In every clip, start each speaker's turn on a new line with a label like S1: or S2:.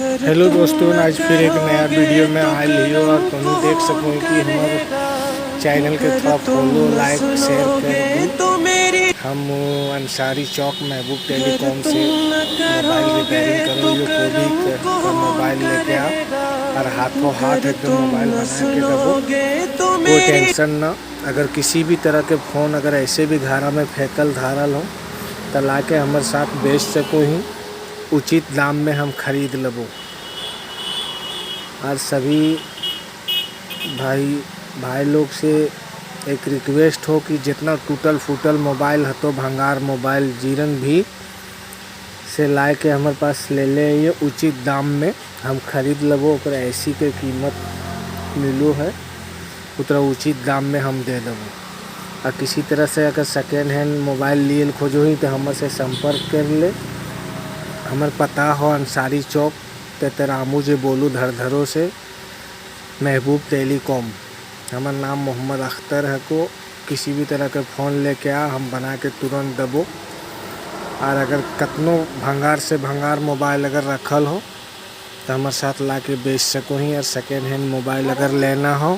S1: Hello दोस्तों, आज फिर एक नया वीडियो में आ लियो और तुम देख सको कि हमारे चैनल के थोड़ा फॉलो लाइक शेयर कर दी। हम अंसारी चौक महबूब टेलीकॉम से मोबाइल रिपेयरिंग करो यो को भी का मोबाइल लेके आओ और हाथों हाथ एकदम मोबाइल बना के दबो। कोई टेंशन ना। अगर किसी भी तरह के फ़ोन अगर ऐसे भी घारा में फेंकल धारल हो तो ला के हमारे साथ बेच सको ही, उचित दाम में हम खरीद लेबो। और सभी भाई लोग से एक रिक्वेस्ट हो कि जितना टूटल फूटल मोबाइल है तो भंगार मोबाइल जीरन भी से लाए के हमारे पास ले ले, ये उचित दाम में हम खरीद लेबो। ओकरा ऐसी के कीमत मिलो है उतना उचित दाम में हम दे देबो। और किसी तरह से अगर सेकेंड हैंड मोबाइल लिए खोजो ही तो हमसे संपर्क कर ले। हमार पता हो अंसारी चौक तेतरामू जे बोलू धरधरो से महबूब टेलीकॉम। हमार नाम मोहम्मद अख्तर है। को किसी भी तरह के फ़ोन लेके आ हम बना के तुरंत दबो। और अगर कतनो भंगार से भंगार मोबाइल अगर रखल हो तो हमारे साथ ला के बेच सको ही। और सेकेंड हैंड मोबाइल अगर लेना हो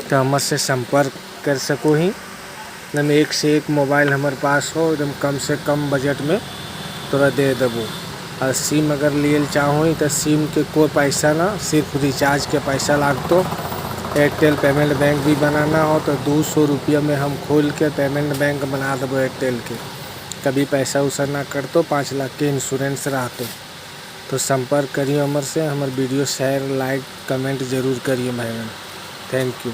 S1: तो हमारे से संपर्क कर सको ही। एकदम एक से एक मोबाइल हमारे पास हो, एकदम कम से कम बजट में तोरा दे देबो। और सिम अगर लिए चाहो तो सिम के कोई पैसा ना, सिर्फ रिचार्ज के पैसा लागतो। एयरटेल पेमेंट बैंक भी बनाना हो तो 200 रुपया में हम खोल के पेमेंट बैंक बना देबो एयरटेल के। कभी पैसा उसा ना करतो, 5 लाख के इंश्योरेंस रहते। तो संपर्क करिए हमर से। हमारे वीडियो शेयर लाइक कमेंट ज़रूर करिए भाई। Thank you.